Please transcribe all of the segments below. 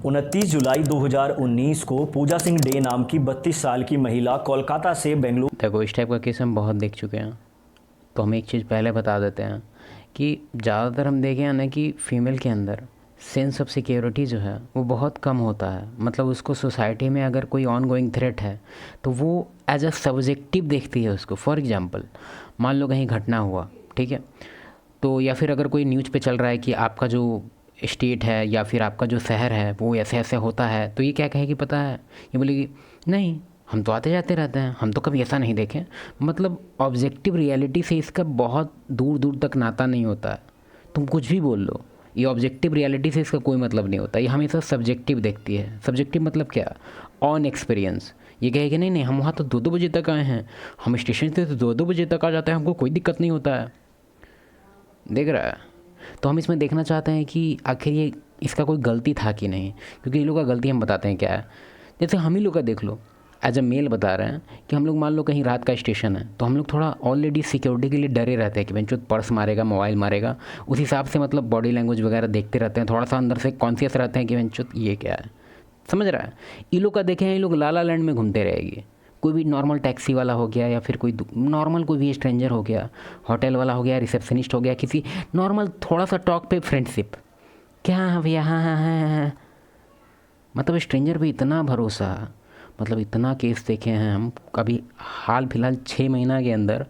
29 जुलाई 2019 को पूजा सिंह डे नाम की 32 साल की महिला कोलकाता से बेंगलुरु। देखो, इस टाइप का केस हम बहुत देख चुके हैं, तो हम एक चीज़ पहले बता देते हैं कि ज़्यादातर हम देखे हैं ना कि फ़ीमेल के अंदर सेंस ऑफ सिक्योरिटी जो है वो बहुत कम होता है। मतलब उसको सोसाइटी में अगर कोई ऑन गोइंग थ्रेट है तो वो एज अ सब्जेक्टिव देखती है उसको। फॉर एग्जांपल, मान लो कहीं घटना हुआ, ठीक है, तो या फिर अगर कोई न्यूज़ पे चल रहा है कि आपका जो स्टेट है या फिर आपका जो शहर है वो ऐसे ऐसे होता है, तो ये क्या कहेगी पता है? ये बोलेगी नहीं, हम तो आते जाते रहते हैं, हम तो कभी ऐसा नहीं देखे। मतलब ऑब्जेक्टिव रियलिटी से इसका बहुत दूर दूर तक नाता नहीं होता है। तुम कुछ भी बोल लो, ये ऑब्जेक्टिव रियलिटी से इसका कोई मतलब नहीं होता। ये हमेशा सब्जेक्टिव देखती है। सब्जेक्टिव मतलब क्या? On experience. ये कहेगी नहीं नहीं, हम वहाँ तो 2-2 बजे तक आए हैं, हम स्टेशन से तो 2-2 बजे तक आ जाते हैं, हमको कोई दिक्कत नहीं होता है। देख रहा है? तो हम इसमें देखना चाहते हैं कि आखिर ये इसका कोई गलती था कि नहीं, क्योंकि ये लोग का गलती हम बताते हैं क्या है। जैसे हम ही लोग का देख लो, एज अ मेल बता रहे हैं कि हम लोग मान लो कहीं रात का स्टेशन है, तो हम लोग थोड़ा ऑलरेडी सिक्योरिटी के लिए डरे रहते हैं कि बेंचो पर्स मारेगा, मोबाइल मारेगा। उस हिसाब से मतलब बॉडी लैंग्वेज वगैरह देखते रहते हैं, थोड़ा सा अंदर से कॉन्शियस रहते हैं कि बेंचो ये क्या है। समझ रहा है? ये लोग का देखें, ये लोग लाला लैंड में घूमते रहेंगे। कोई भी नॉर्मल टैक्सी वाला हो गया या फिर कोई नॉर्मल कोई भी स्ट्रेंजर हो गया, होटल वाला हो गया, रिसेप्शनिस्ट हो गया, किसी नॉर्मल थोड़ा सा टॉक पे फ्रेंडशिप, क्या हाँ भैया, हाँ हाँ हाँ हाँ। मतलब स्ट्रेंजर पे इतना भरोसा, मतलब इतना केस देखे हैं हम। अभी हाल फिलहाल 6 महीना के अंदर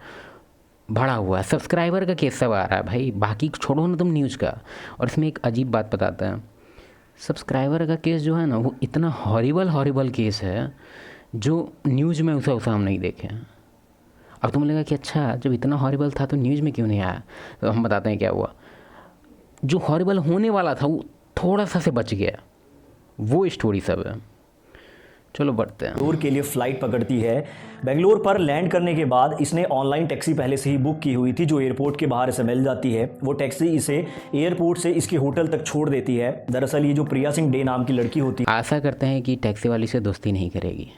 बढ़ा हुआ है। सब्सक्राइबर का केस सब आ रहा है भाई, बाकी छोड़ो ना तुम न्यूज़ का। और इसमें एक अजीब बात बताते हैं, सब्सक्राइबर का केस जो है ना वो इतना हॉरिबल हॉरिबल केस है जो न्यूज़ में उसे हम नहीं देखे हैं। अब तुम्हें लगा कि अच्छा, जब इतना हॉरिबल था तो न्यूज़ में क्यों नहीं आया? तो हम बताते हैं क्या हुआ। जो हॉरिबल होने वाला था वो थोड़ा सा से बच गया, वो स्टोरी सब है। चलो बढ़ते हैं। बेंगलुरु के लिए फ़्लाइट पकड़ती है। बेंगलुरु पर लैंड करने के बाद इसने ऑनलाइन टैक्सी पहले से ही बुक की हुई थी, जो एयरपोर्ट के बाहर इसे मिल जाती है। वो टैक्सी इसे एयरपोर्ट से इसके होटल तक छोड़ देती है। दरअसल ये जो प्रिया सिंह डे नाम की लड़की होती आशा करते हैं कि टैक्सी वाली से दोस्ती नहीं करेगी।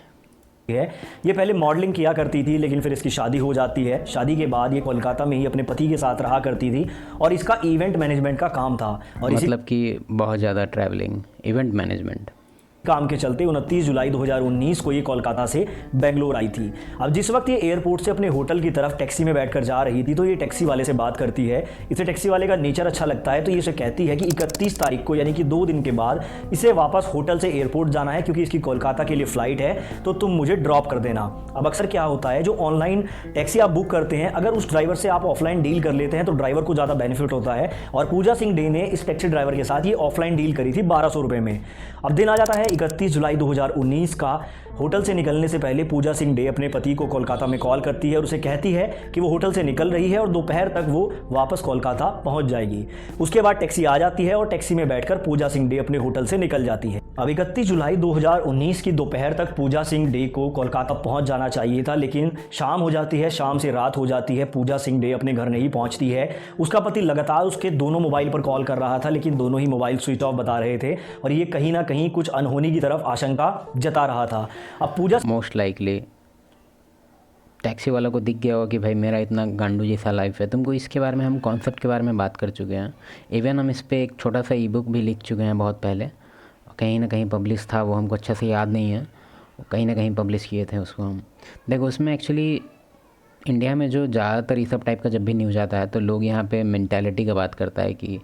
है, ये पहले मॉडलिंग किया करती थी, लेकिन फिर इसकी शादी हो जाती है। शादी के बाद ये कोलकाता में ही अपने पति के साथ रहा करती थी और इसका इवेंट मैनेजमेंट का काम था। और इसी मतलब कि बहुत ज़्यादा ट्रैवलिंग, इवेंट मैनेजमेंट काम के चलते 29 जुलाई 2019 को ये कोलकाता से बेंगलोर आई थी। अब जिस वक्त ये एयरपोर्ट से अपने होटल की तरफ टैक्सी में बैठकर जा रही थी, तो ये टैक्सी वाले से बात करती है। इसे टैक्सी वाले का नेचर अच्छा लगता है, तो ये इसे कहती है कि 31 तारीख को, यानी कि 2 दिन के बाद, इसे वापस होटल से एयरपोर्ट जाना है, क्योंकि इसकी कोलकाता के लिए फ़्लाइट है, तो तुम मुझे ड्रॉप कर देना। अब अक्सर क्या होता है, जो ऑनलाइन टैक्सी आप बुक करते हैं, अगर उस ड्राइवर से आप ऑफलाइन डील कर लेते हैं तो ड्राइवर को ज़्यादा बेनिफिट होता है। और पूजा सिंह डे ने इस टैक्सी ड्राइवर के साथ ये ऑफलाइन डील करी थी 1200 रुपये में। अब दिन आ जाता है 31 जुलाई 2019 का। होटल से निकलने से पहले पूजा सिंह डे अपने पति को कोलकाता में कॉल करती है और उसे कहती है कि वो होटल से निकल रही है और दोपहर तक वो वापस कोलकाता पहुंच जाएगी। उसके बाद टैक्सी आ जाती है और टैक्सी में बैठकर पूजा सिंह डे अपने होटल से निकल जाती है। अब 31 जुलाई 2019 की दोपहर तक पूजा सिंह डे को कोलकाता पहुंच जाना चाहिए था, लेकिन शाम हो जाती है, शाम से रात हो जाती है। पूजा सिंह डे अपने घर नहीं पहुंचती है। उसका पति लगातार उसके दोनों मोबाइल पर कॉल कर रहा था, लेकिन दोनों ही मोबाइल स्विच ऑफ बता रहे थे और ये कहीं ना कहीं कुछ अनहोनी की तरफ आशंका जता रहा था। अब पूजा मोस्ट लाइकली टैक्सी वाला को दिख गया होगा कि भाई मेरा इतना गांडू जैसा लाइफ है। तुमको इसके बारे में हम कॉन्सेप्ट के बारे में बात कर चुके हैं। इवन हम इस पर एक छोटा सा ई बुक भी लिख चुके हैं बहुत पहले, कहीं ना कहीं पब्लिश था, वो हमको अच्छे से याद नहीं है, कहीं ना कहीं पब्लिश किए थे उसको हम। देखो, उसमें एक्चुअली इंडिया में जो ज़्यादातर ये सब टाइप का जब भी न्यूज़ आता है तो लोग यहाँ पे मेंटालिटी का बात करता है कि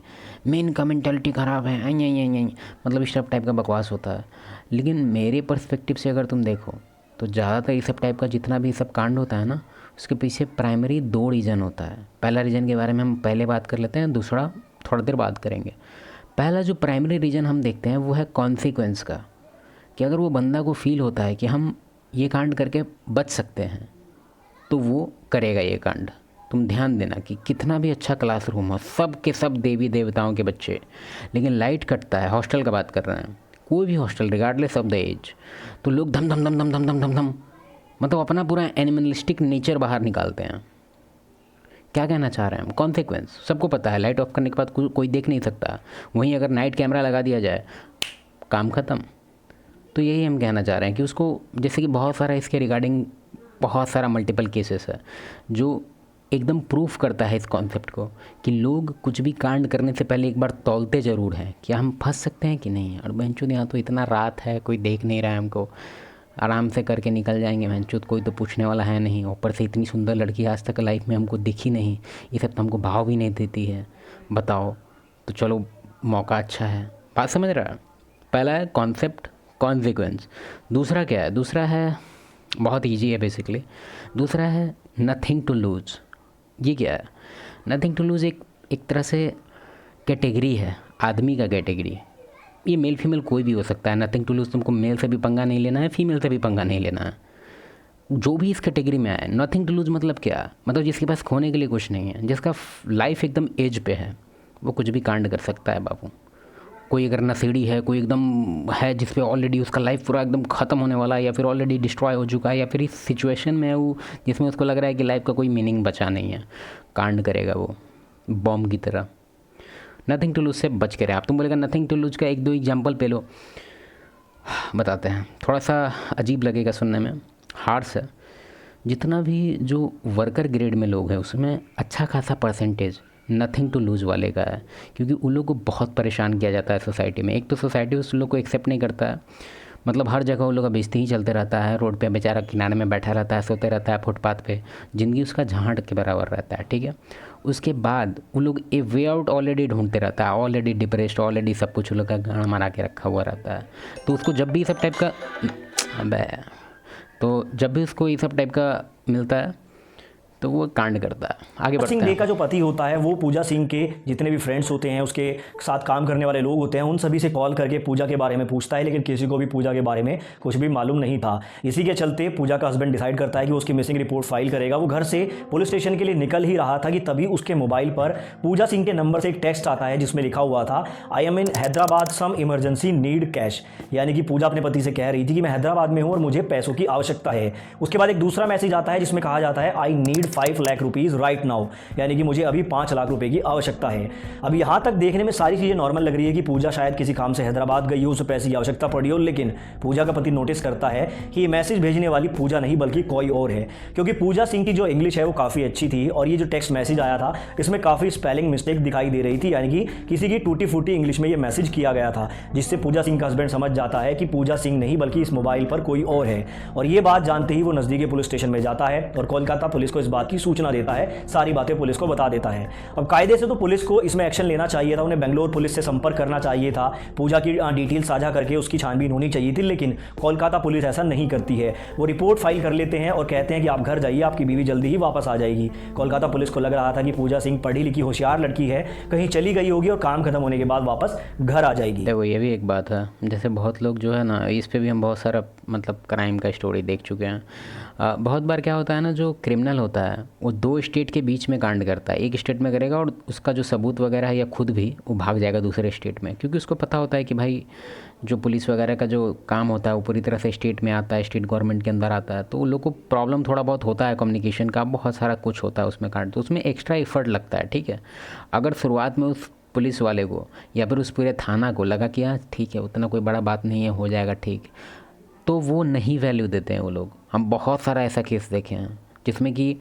मेन का मेंटालिटी ख़राब है, आई मतलब इस सब टाइप का बकवास होता है। लेकिन मेरे पर्सपेक्टिव से अगर तुम देखो तो ज़्यादातर ये सब टाइप का जितना भी सब कांड होता है ना, उसके पीछे प्राइमरी 2 रीज़न होता है। पहला रीज़न के बारे में हम पहले बात कर लेते हैं, दूसरा थोड़ा देर बात करेंगे। पहला जो प्राइमरी रीज़न हम देखते हैं वो है कॉन्सिक्वेंस का, कि अगर वो बंदा को फील होता है कि हम ये कांड करके बच सकते हैं तो वो करेगा ये कांड। तुम ध्यान देना कि कितना भी अच्छा क्लासरूम हो, सब के सब देवी देवताओं के बच्चे, लेकिन लाइट कटता है, हॉस्टल का बात कर रहे हैं, कोई भी hostel regardless of the age, तो लोग धम धम धम धम धम धम धम धम मतलब अपना पूरा एनिमलिस्टिक नेचर बाहर निकालते हैं। क्या कहना चाह रहे हैं हम? कॉन्सिक्वेंस सबको पता है, लाइट ऑफ करने के बाद कोई देख नहीं सकता। वहीं अगर नाइट कैमरा लगा दिया जाए, काम ख़त्म। तो यही हम कहना चाह रहे हैं कि उसको, जैसे कि बहुत सारा इसके रिगार्डिंग बहुत सारा मल्टीपल केसेस है जो एकदम प्रूफ करता है इस कॉन्सेप्ट को कि लोग कुछ भी कांड करने से पहले एक बार तौलते ज़रूर हैं कि हम फंस सकते हैं कि नहीं। और बहनचोद यहाँ तो इतना रात है, कोई देख नहीं रहा है हमको, आराम से करके निकल जाएंगे बहनचोद, कोई तो पूछने वाला है नहीं। ऊपर से इतनी सुंदर लड़की आज तक लाइफ में हमको दिखी नहीं, ये सब तो हमको भाव भी नहीं देती है, बताओ। तो चलो मौका अच्छा है, बात समझ रहा है। पहला है कॉन्सेप्ट कॉन्सिक्वेंस। दूसरा क्या है? दूसरा है बहुत ईजी है बेसिकली। दूसरा है नथिंग टू लूज़। ये क्या है? नथिंग टू लूज़ एक तरह से कैटेगरी है, आदमी का कैटेगरी। ये मेल फीमेल कोई भी हो सकता है। नथिंग टू लूज़, तुमको मेल से भी पंगा नहीं लेना है, फीमेल से भी पंगा नहीं लेना है, जो भी इस कैटेगरी में आए। नथिंग टू लूज़ मतलब क्या? मतलब जिसके पास खोने के लिए कुछ नहीं है, जिसका लाइफ एकदम एज पे है, वो कुछ भी कांड कर सकता है बाबू। कोई अगर नशेड़ी है, कोई एकदम है जिस पे ऑलरेडी उसका लाइफ पूरा एकदम ख़त्म होने वाला है, या फिर ऑलरेडी डिस्ट्रॉय हो चुका है, या फिर इस सिचुएशन में है वो जिसमें उसको लग रहा है कि लाइफ का कोई मीनिंग बचा नहीं है, कांड करेगा वो बॉम्ब की तरह। नथिंग टू लूज़ से बच के रहे आप। तुम बोलेगा नथिंग टू लूज़ का एक दो एग्जाम्पल पे लो, बताते हैं। थोड़ा सा अजीब लगेगा सुनने में, हार्श है। जितना भी जो वर्कर ग्रेड में लोग हैं उसमें अच्छा खासा परसेंटेज नथिंग टू लूज़ वाले का है, क्योंकि उन लोग को बहुत परेशान किया जाता है सोसाइटी में। एक तो सोसाइटी उस लोग को एक्सेप्ट नहीं करता है, मतलब हर जगह उन लोग का बेइज्जती ही चलते रहता है। रोड पे बेचारा किनारे में बैठा रहता है, सोते रहता है फुटपाथ पे, ज़िंदगी उसका झांट के बराबर रहता है, ठीक है। उसके बाद उन लोग ए वे आउट ऑलरेडी ढूंढते रहता है, ऑलरेडी डिप्रेस्ड, ऑलरेडी सब कुछ उन लोग का गाड़ मारा के रखा हुआ रहता है। तो उसको जब भी सब टाइप का जब भी उसको ये सब टाइप का मिलता है तो वो कांड करता है। आगे बढ़ते हैं। सिंह का जो पति होता है वो पूजा सिंह के जितने भी फ्रेंड्स होते हैं, उसके साथ काम करने वाले लोग होते हैं, उन सभी से कॉल करके पूजा के बारे में पूछता है, लेकिन किसी को भी पूजा के बारे में कुछ भी मालूम नहीं था। इसी के चलते पूजा का हस्बैंड डिसाइड करता है कि वो उसकी मिसिंग रिपोर्ट फाइल करेगा। वो घर से पुलिस स्टेशन के लिए निकल ही रहा था कि तभी उसके मोबाइल पर पूजा सिंह के नंबर से एक टेक्स्ट आता है जिसमें लिखा हुआ था, I am in Hyderabad, some emergency need cash. यानी कि पूजा अपने पति से कह रही थी कि मैं हैदराबाद में हूँ और मुझे पैसों की आवश्यकता है। उसके बाद एक दूसरा मैसेज आता है जिसमें कहा जाता है, I need 5 lakh rupees right now, यानी कि मुझे अभी 5 लाख रुपए की आवश्यकता है। अब यहां तक देखने में सारी चीजें नॉर्मल लग रही है कि पूजा शायद किसी काम से हैदराबाद गई हो, उसे पैसे की आवश्यकता पड़ी हो, लेकिन पूजा का पति नोटिस करता है कि ये मैसेज भेजने वाली पूजा नहीं बल्कि कोई और है, क्योंकि पूजा सिंह की जो इंग्लिश है वो काफ़ी अच्छी थी और ये जो टेक्स्ट मैसेज आया था इसमें काफ़ी स्पेलिंग मिस्टेक दिखाई दे रही थी, यानी कि किसी की टूटी फूटी इंग्लिश में ये मैसेज किया गया था, जिससे पूजा सिंह का हस्बैंड समझ जाता है कि पूजा सिंह नहीं बल्कि इस मोबाइल पर कोई और है। और ये बात जानते ही वो नज़दीकी पुलिस स्टेशन में जाता है और कोलकाता पुलिस को इस बात की सूचना देता है, सारी बातें पुलिस को बता देता है। अब कायदे से तो पुलिस को इसमें एक्शन लेना चाहिए था, उन्हें बेंगलोर पुलिस से संपर्क करना चाहिए था, पूजा की डिटेल साझा करके उसकी छानबीन होनी चाहिए थी, लेकिन कोलकाता पुलिस ऐसा नहीं करती है। वो रिपोर्ट फाइल कर लेते हैं और कहते हैं कि आप घर जाइए, आपकी बीवी जल्दी ही वापस आ जाएगी। कोलकाता पुलिस को लग रहा था कि पूजा सिंह पढ़ी लिखी होशियार लड़की है, कहीं चली गई होगी और काम खत्म होने के बाद वापस घर आ जाएगी। देखो ये भी एक बात है, जैसे बहुत लोग जो है ना, इस पे भी हम बहुत सारा मतलब क्राइम का स्टोरी देख चुके हैं। बहुत बार क्या होता है ना, जो क्रिमिनल होता है वो 2 स्टेट के बीच में कांड करता है। एक स्टेट में करेगा और उसका जो सबूत वगैरह है या खुद भी वो भाग जाएगा दूसरे स्टेट में, क्योंकि उसको पता होता है कि भाई जो पुलिस वगैरह का जो काम होता है वो पूरी तरह से स्टेट में आता है, स्टेट गवर्नमेंट के अंदर आता है। तो उन लोग को प्रॉब्लम थोड़ा बहुत होता है कम्युनिकेशन का, बहुत सारा कुछ होता है उसमें कांड, तो उसमें एक्स्ट्रा एफर्ट लगता है, ठीक है। अगर शुरुआत में उस पुलिस वाले को या फिर उस पूरे थाना को लगा कि हाँ ठीक है उतना कोई बड़ा बात नहीं है, हो जाएगा ठीक, तो वो नहीं वैल्यू देते हैं वो लोग। हम बहुत सारा ऐसा केस देखे हैं जिसमें कि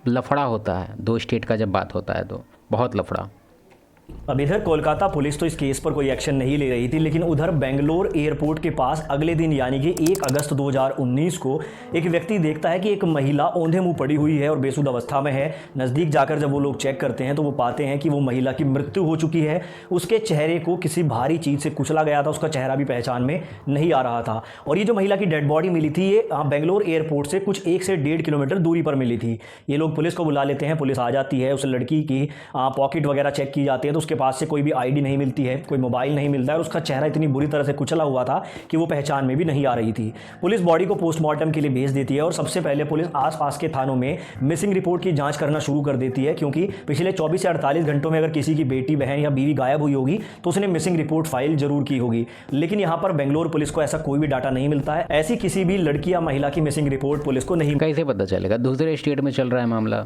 लफड़ा होता है, 2 स्टेट का जब बात होता है तो बहुत लफड़ा। अब इधर कोलकाता पुलिस तो इस केस पर कोई एक्शन नहीं ले रही थी, लेकिन उधर बेंगलोर एयरपोर्ट के पास अगले दिन यानी कि 1 अगस्त 2019 को एक व्यक्ति देखता है कि एक महिला औंधे मुंह पड़ी हुई है और बेसुध अवस्था में है। नज़दीक जाकर जब वो लोग चेक करते हैं तो वो पाते हैं कि वो महिला की मृत्यु हो चुकी है। उसके चेहरे को किसी भारी चीज़ से कुचला गया था, उसका चेहरा भी पहचान में नहीं आ रहा था। और ये जो महिला की डेड बॉडी मिली थी ये बेंगलोर एयरपोर्ट से कुछ 1 से 1.5 किलोमीटर दूरी पर मिली थी। ये लोग पुलिस को बुला लेते हैं, पुलिस आ जाती है, उस लड़की की पॉकेट वगैरह चेक की जाती है तो उसके पास से कोई भी आईडी नहीं मिलती है, कोई मोबाइल नहीं मिलता है और उसका चेहरा इतनी बुरी तरह से कुचला हुआ था कि वो पहचान में भी नहीं आ रही थी। पुलिस बॉडी को पोस्टमार्टम के लिए भेज देती है और सबसे पहले पुलिस आसपास के थानों में मिसिंग रिपोर्ट की जांच करना शुरू कर देती है, क्योंकि पिछले 24 से 48 घंटों में अगर किसी की बेटी, बहन या बीवी गायब हुई होगी तो उसने मिसिंग रिपोर्ट फाइल जरूर की होगी। लेकिन यहाँ पर बेंगलोर पुलिस को ऐसा कोई भी डाटा नहीं मिलता है, ऐसी किसी भी लड़की या महिला की मिसिंग रिपोर्ट पुलिस को नहीं। कैसे पता चलेगा? दूसरे स्टेट में चल रहा है मामला,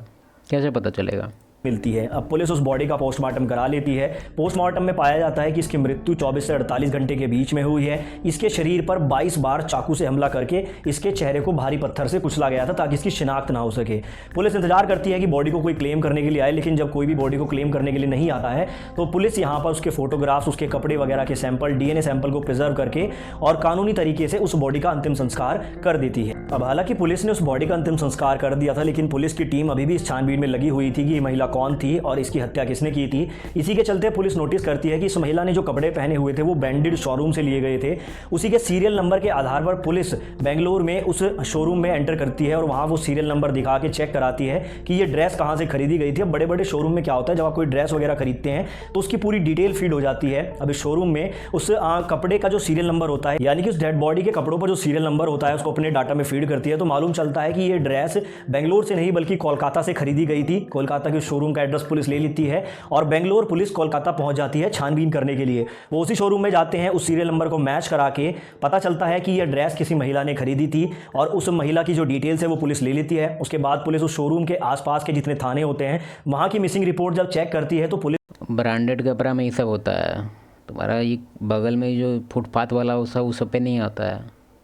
कैसे पता चलेगा? मिलती है। अब पुलिस उस बॉडी का पोस्टमार्टम करा लेती है। पोस्टमार्टम में पाया जाता है कि इसकी मृत्यु 24 से 48 घंटे के बीच में हुई है। इसके शरीर पर 22 बार चाकू से हमला करके इसके चेहरे को भारी पत्थर से कुचला गया था ताकि इसकी शिनाख्त ना हो सके। पुलिस इंतजार करती है कि बॉडी को कोई क्लेम करने के लिए आए, लेकिन जब कोई भी बॉडी को क्लेम करने के लिए नहीं आता है तो पुलिस यहाँ पर उसके फोटोग्राफ्स, उसके कपड़े वगैरह के सैंपल, डीएनए सैंपल को प्रिजर्व करके और कानूनी तरीके से उस बॉडी का अंतिम संस्कार कर देती है। अब हालांकि पुलिस ने उस बॉडी का अंतिम संस्कार कर दिया था, लेकिन पुलिस की टीम अभी भी इस छानबीन में लगी हुई थी कि ये महिला कौन थी और इसकी हत्या किसने की थी। इसी के चलते पुलिस नोटिस करती है कि इस महिला ने जो कपड़े पहने हुए थे वो ब्रांडेड शोरूम से लिए गए थे। उसी के सीरियल नंबर के आधार पर पुलिस बेंगलोर में उस शोरूम में एंटर करती है और वहाँ वो सीरियल नंबर दिखा के चेक कराती है कि ये ड्रेस कहाँ से खरीदी गई थी। अब बड़े बड़े शोरूम में क्या होता है, जब आप कोई ड्रेस वगैरह खरीदते हैं तो उसकी पूरी डिटेल फीड हो जाती है। अब इस शोरूम में उस कपड़े का जो सीरियल नंबर होता है, यानी कि उस डेड बॉडी के कपड़ों पर जो सीरियल नंबर होता है, उसको अपने डाटा में फीड करती है। तो मालूम चलता है कि ये ड्रेस बेंगलोर से नहीं बल्कि कोलकाता से खरीदी गई थी। कोलकाता के शोरूम का एड्रेस पुलिस ले लेती है और बेंगलोर पुलिस कोलकाता पहुंच जाती है छानबीन करने के लिए। वो उसी शोरूम में जाते हैं, उस सीरियल नंबर को मैच करा के पता चलता है कि यह ड्रेस किसी महिला ने खरीदी थी और उस महिला की जो डिटेल्स है वो पुलिस ले लेती है। उसके बाद पुलिस उस शोरूम के आसपास के जितने थाने होते हैं वहाँ की मिसिंग रिपोर्ट जब चेक करती है तो पुलिस ब्रांडेड कपड़ा में ये सब होता है। तुम्हारा ये बगल में जो फुटपाथ वाला उस सब पे नहीं आता है,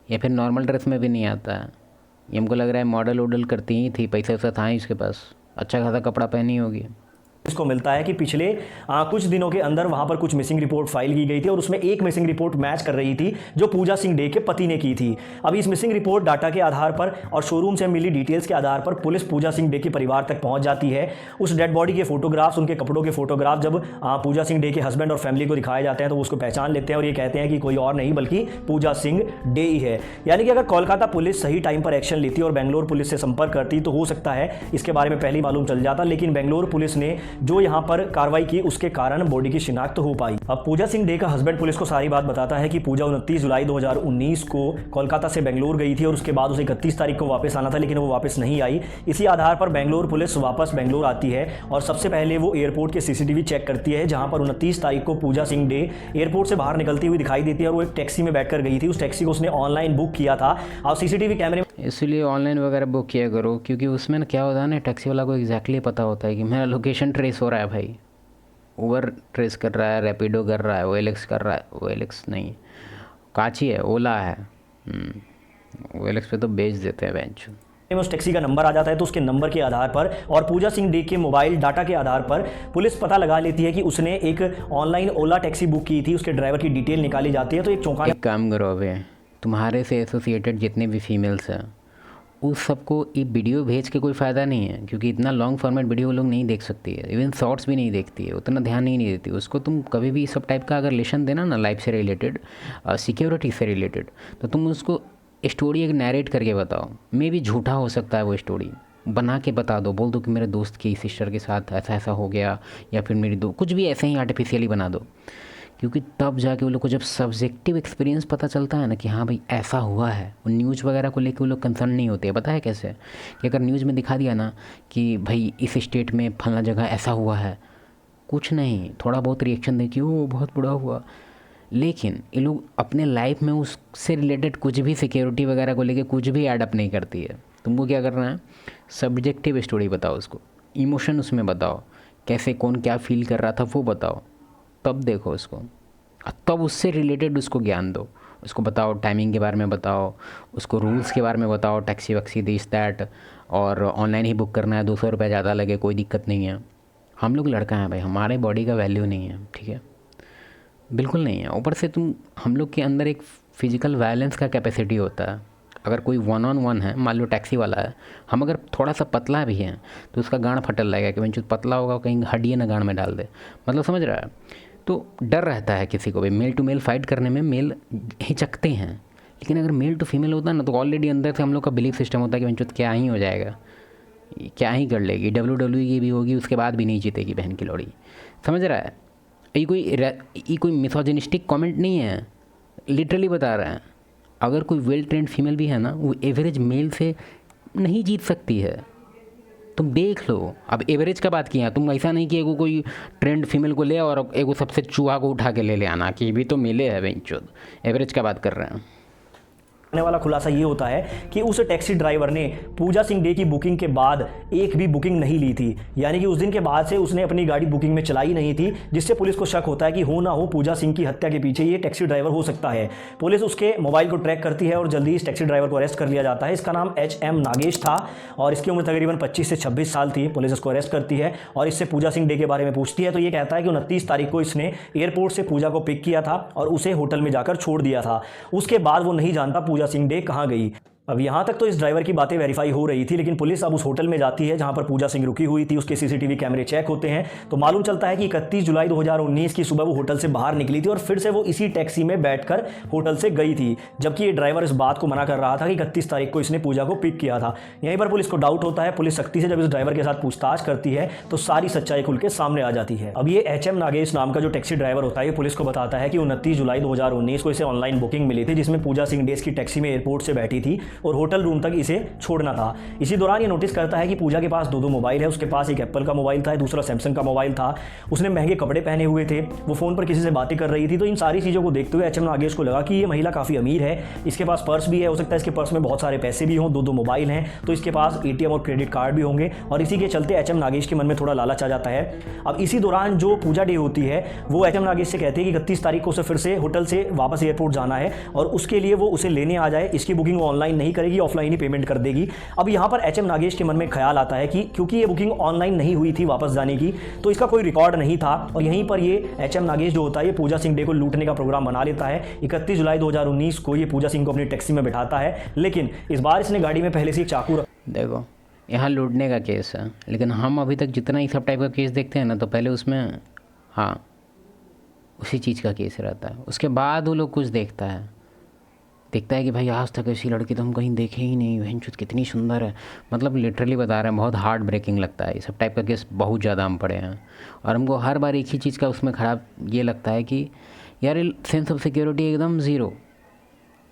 या फिर नॉर्मल ड्रेस में भी नहीं आता है। ये हमको लग रहा है मॉडल वॉडल करती ही थी, पैसा वैसा था ही इसके पास, अच्छा खासा कपड़ा पहनी होगी। इसको मिलता है कि पिछले कुछ दिनों के अंदर वहां पर कुछ मिसिंग रिपोर्ट फाइल की गई थी और उसमें एक मिसिंग रिपोर्ट मैच कर रही थी जो पूजा सिंह डे के पति ने की थी। अब इस मिसिंग रिपोर्ट डाटा के आधार पर और शोरूम से मिली डिटेल्स के आधार पर पुलिस पूजा सिंह डे के परिवार तक पहुंच जाती है। उस डेड बॉडी के फोटोग्राफ्स, उनके कपड़ों के फोटोग्राफ जब पूजा सिंह डे के हस्बैंड और फैमिली को दिखाए जाते हैं तो वो उसको पहचान लेते हैं और ये कहते हैं कि कोई और नहीं बल्कि पूजा सिंह डे ही है। यानी कि अगर कोलकाता पुलिस सही टाइम पर एक्शन लेती और बेंगलोर पुलिस से संपर्क करती तो हो सकता है इसके बारे में पहले ही मालूम चल जाता, लेकिन बेंगलोर पुलिस ने जो यहाँ पर कार्रवाई की उसके कारण बॉडी की शिनाख्त हो पाई। अब पूजा सिंह डे का हस्बैंड पुलिस को सारी बात बताता है कि पूजा 29 जुलाई 2019 को कोलकाता से बेंगलोर गई थी और उसके बाद उसे 31 तारीख को वापस आना था, लेकिन वो वापस नहीं आई। इसी आधार पर बेंगलोर पुलिस वापस बेंगलोर आती है और सबसे पहले वो एयरपोर्ट के सीसीटीवी चेक करती है, जहां पर 29 तारीख को पूजा सिंह डे एयरपोर्ट से बाहर निकलती हुई दिखाई देती है और वो एक टैक्सी में बैठकर गई थी। उस टैक्सी को उसने ऑनलाइन बुक किया था और सीसीटीवी कैमरे इसलिए ऑनलाइन वगैरह बुक किया करो, क्योंकि उसमें ना क्या होता है ना, टैक्सी वाला को एग्जैक्टली पता होता है कि मेरा लोकेशन ट्रेस हो रहा है भाई। उबर ट्रेस कर रहा है, रैपिडो कर रहा है, OLX कर रहा है, OLX नहीं काची है, ओला है, OLX पे तो बेच देते हैं बेंच में उस टैक्सी का नंबर आ जाता है। तो उसके नंबर के आधार पर और पूजा सिंह डे के मोबाइल डाटा के आधार पर पुलिस पता लगा लेती है कि उसने एक ऑनलाइन ओला टैक्सी बुक की थी। उसके ड्राइवर की डिटेल निकाली जाती है। तो एक चौंकाने एक काम करो, अबे तुम्हारे से एसोसिएटेड जितने भी फीमेल्स हैं उस सबको ये वीडियो भेज के कोई फ़ायदा नहीं है, क्योंकि इतना लॉन्ग फॉर्मेट वीडियो वो लोग नहीं देख सकती है, इवन शॉर्ट्स भी नहीं देखती है, उतना ध्यान नहीं देती उसको। तुम कभी भी सब टाइप का अगर लेसन देना ना लाइफ से रिलेटेड, सिक्योरिटी से रिलेटेड, तो तुम उसको स्टोरी एक नैरेट करके बताओ। मे भी झूठा हो सकता है, वो स्टोरी बना के बता दो, बोल दो कि मेरे दोस्त की सिस्टर के साथ ऐसा ऐसा हो गया, या फिर मेरी कुछ भी ऐसे ही आर्टिफिशियली बना दो, क्योंकि तब जाके वो लोग को जब सब्जेक्टिव एक्सपीरियंस पता चलता है ना कि हाँ भाई ऐसा हुआ है, वो न्यूज़ वगैरह को लेकर वो लोग कंसर्न नहीं होते। पता है कैसे, कि अगर न्यूज़ में दिखा दिया ना कि भाई इस स्टेट में फलना जगह ऐसा हुआ है, कुछ नहीं, थोड़ा बहुत रिएक्शन देखिए, वो बहुत बुरा हुआ, लेकिन ये लोग अपने लाइफ में उससे रिलेटेड कुछ भी सिक्योरिटी वगैरह को लेकर कुछ भी एडअप नहीं करती है। तुमको क्या करना है, सब्जेक्टिव स्टोरी बताओ, उसको इमोशन उसमें बताओ, कैसे कौन क्या फील कर रहा था वो बताओ, तब देखो उसको, तब उससे रिलेटेड उसको ज्ञान दो, उसको बताओ टाइमिंग के बारे में बताओ, उसको रूल्स के बारे में बताओ, टैक्सी वैक्सी दिस दैट, और ऑनलाइन ही बुक करना है, 200 रुपये ज़्यादा लगे कोई दिक्कत नहीं है। हम लोग लड़का हैं भाई, हमारे बॉडी का वैल्यू नहीं है, ठीक है, बिल्कुल नहीं है। ऊपर से हम लोग के अंदर एक फ़िज़िकल वायलेंस का कैपेसिटी होता है। अगर कोई 1-on-1 है, मान लो टैक्सी वाला है, हम अगर थोड़ा सा पतला भी हैं तो उसका गांड फटल लगेगा कि जो पतला होगा कहीं हड्डी ना गांड में डाल दे, मतलब समझ रहा है। तो डर रहता है किसी को भी, मेल टू मेल फाइट करने में मेल हिचकते हैं, लेकिन अगर मेल टू फीमेल होता है ना तो ऑलरेडी अंदर से हम लोग का बिलीफ सिस्टम होता है कि क्या ही हो जाएगा, क्या ही कर लेगी, WWE की भी होगी उसके बाद भी नहीं जीतेगी बहन की लौड़ी, समझ रहा है। ये कोई मिसोजिनिस्टिक कमेंट नहीं है, लिटरली बता रहे हैं। अगर कोई वेल ट्रेंड फीमेल भी है ना, वो एवरेज मेल से नहीं जीत सकती है, तुम देख लो। अब एवरेज का बात किया, तुम ऐसा नहीं कि एगो कोई ट्रेंड फीमेल को ले और एगो सबसे चूहा को उठा के ले आना कि भी तो मिले है बेंचोद, एवरेज का बात कर रहे हैं। आने वाला खुलासा ये होता है कि उस टैक्सी ड्राइवर ने पूजा सिंह डे की बुकिंग के बाद एक भी बुकिंग नहीं ली थी, यानी कि उस दिन के बाद से उसने अपनी गाड़ी बुकिंग में चलाई नहीं थी, जिससे पुलिस को शक होता है कि हो ना हो पूजा सिंह की हत्या के पीछे ये टैक्सी ड्राइवर हो सकता है। पुलिस उसके मोबाइल को ट्रैक करती है और जल्दी इस टैक्सी ड्राइवर को अरेस्ट कर लिया जाता है। इसका नाम HM नागेश था और इसकी उम्र तकरीबन 25 से 26 साल थी। पुलिस इसको अरेस्ट करती है और इससे पूजा सिंह डे के बारे में पूछती है, तो ये कहता है कि 29 तारीख को इसने एयरपोर्ट से पूजा को पिक किया था और उसे होटल में जाकर छोड़ दिया था। उसके बाद वो नहीं जानता पूजा सिंह डे कहाँ गई। अब यहाँ तक तो इस ड्राइवर की बातें वेरीफाई हो रही थी, लेकिन पुलिस अब उस होटल में जाती है जहाँ पर पूजा सिंह रुकी हुई थी। उसके CCTV कैमरे चेक होते हैं तो मालूम चलता है कि 31 जुलाई 2019 की सुबह वो होटल से बाहर निकली थी और फिर से वो इसी टैक्सी में बैठकर होटल से गई थी, जबकि ये ड्राइवर इस बात को मना कर रहा था कि 31 तारीख को इसने पूजा को पिक किया था। यहीं पर पुलिस को डाउट होता है। पुलिस सख्ती से जब इस ड्राइवर के साथ पूछताछ करती है तो सारी सच्चाई खुल के सामने आ जाती है। अब ये HM नागेश नाम का जो टैक्सी ड्राइवर होता है, ये पुलिस को बताता है कि 29 जुलाई 2019 को इसे ऑनलाइन बुकिंग मिली थी, जिसमें पूजा सिंह डेज की टैक्सी में एयरपोर्ट से बैठी थी और होटल रूम तक इसे छोड़ना था। इसी दौरान ये नोटिस करता है कि पूजा के पास दो मोबाइल है। उसके पास एक एप्पल का मोबाइल था, दूसरा सैमसंग का मोबाइल था। उसने महंगे कपड़े पहने हुए थे, वो फ़ोन पर किसी से बातें कर रही थी। तो इन सारी चीज़ों को देखते हुए HM नागेश को लगा कि ये महिला काफ़ी अमीर है, इसके पास पर्स भी है, हो सकता है इसके पर्स में बहुत सारे पैसे भी हों, दो मोबाइल हैं, तो इसके पास ATM और क्रेडिट कार्ड भी होंगे। और इसी के चलते HM नागेश के मन में थोड़ा लालच आ जाता है। अब इसी दौरान जो पूजा डे होती है वो HM नागेश से कहती है कि 31 तारीख को उसे फिर से होटल से वापस एयरपोर्ट जाना है और उसके लिए वो उसे लेने आ जाए। इसकी बुकिंग वो ऑनलाइन नहीं करेगी, ऑफलाइन ही पेमेंट कर देगी। अब यहाँ पर HM नागेश के मन में ख्याल आता है कि क्योंकि ये बुकिंग ऑनलाइन नहीं हुई थी वापस जाने की, तो इसका कोई रिकॉर्ड नहीं था और यहीं पर ये HM नागेश जो होता है ये पूजा सिंह डे को लूटने का प्रोग्राम बना लेता है। 31 जुलाई 2019 को ये पूजा सिंह को अपनी टैक्सी में बिठाता है, लेकिन इस बार इसने गाड़ी में पहले से एक चाकू देखो यहाँ लूटने का केस है, लेकिन हम अभी तक जितना ही सब टाइप का केस देखते हैं ना, तो पहले उसमें हाँ उसी चीज़ का केस रहता है। उसके बाद वो लोग कुछ देखता है कि भाई आज तक ऐसी लड़की तो हम कहीं देखे ही नहीं, बहनचोद कितनी सुंदर है। मतलब लिटरली बता रहे हैं, बहुत हार्ट ब्रेकिंग लगता है। ये सब टाइप का केस बहुत ज़्यादा हम पढ़े हैं और हमको हर बार एक ही चीज़ का उसमें ख़राब ये लगता है कि यार सेंस ऑफ सिक्योरिटी एकदम ज़ीरो।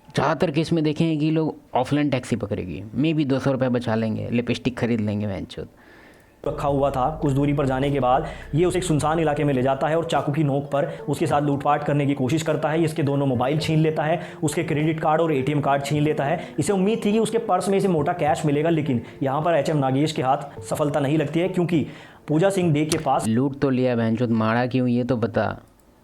ज़्यादातर केस में देखें कि लोग ऑफलाइन टैक्सी पकड़ेगी, मे भी 200 रुपये बचा लेंगे, लिपस्टिक खरीद लेंगे, बहनचोद रखा हुआ था। कुछ दूरी पर जाने के बाद ये उसे एक सुनसान इलाके में ले जाता है और चाकू की नोक पर उसके साथ लूटपाट करने की कोशिश करता है। इसके दोनों मोबाइल छीन लेता है, उसके क्रेडिट कार्ड और ATM कार्ड छीन लेता है। इसे उम्मीद थी कि उसके पर्स में इसे मोटा कैश मिलेगा, लेकिन यहाँ पर HM नागेश के हाथ सफलता नहीं लगती है, क्योंकि पूजा सिंह डे के पास लूट तो लिया, बहनचोद मारा क्यों ये तो बता।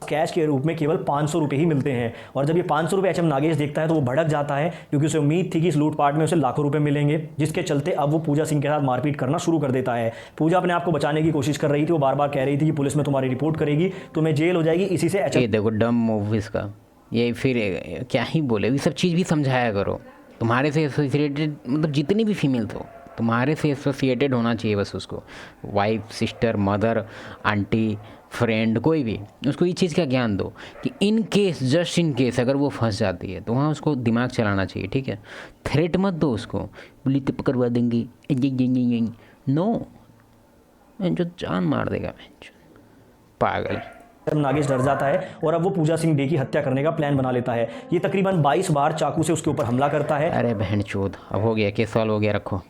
कैश के रूप में केवल 500 रुपये ही मिलते हैं और जब ये 500 रुपये HM नागेश देखता है तो वो भड़क जाता है, क्योंकि उसे उम्मीद थी कि इस लूटपाट में उसे लाखों रुपए मिलेंगे, जिसके चलते अब वो पूजा सिंह के साथ मारपीट करना शुरू कर देता है। पूजा अपने आप को बचाने की कोशिश कर रही थी, वो बार बार कह रही थी कि पुलिस में तुम्हारी रिपोर्ट करेगी, तुम्हें जेल हो जाएगी। इसी से ये देखो डम मूवीज़ का ये फिर क्या ही बोले, ये सब चीज़ भी समझाया करो। तुम्हारे से एसोसिएटेड मतलब जितनी भी फीमेल्स हो, तुम्हारे से एसोसिएटेड होना चाहिए बस उसको, wife, sister, mother, aunty, friend, कोई भी, उसको ये चीज़ का ज्ञान दो कि in case, just in case अगर वो फंस जाती है तो वहाँ उसको दिमाग चलाना चाहिए, ठीक है। थ्रेट मत दो उसको, पुलिस तो पकड़वा देंगे, नो, जो जान मार देगा पागल। नागेश डर जाता है और अब वो पूजा सिंह डे की हत्या करने का प्लान बना लेता है। ये तकरीबन 22 बार चाकू से उसके ऊपर हमला करता है। अरे बहन चोद, अब हो गया, केस सॉल्व हो गया, रखो।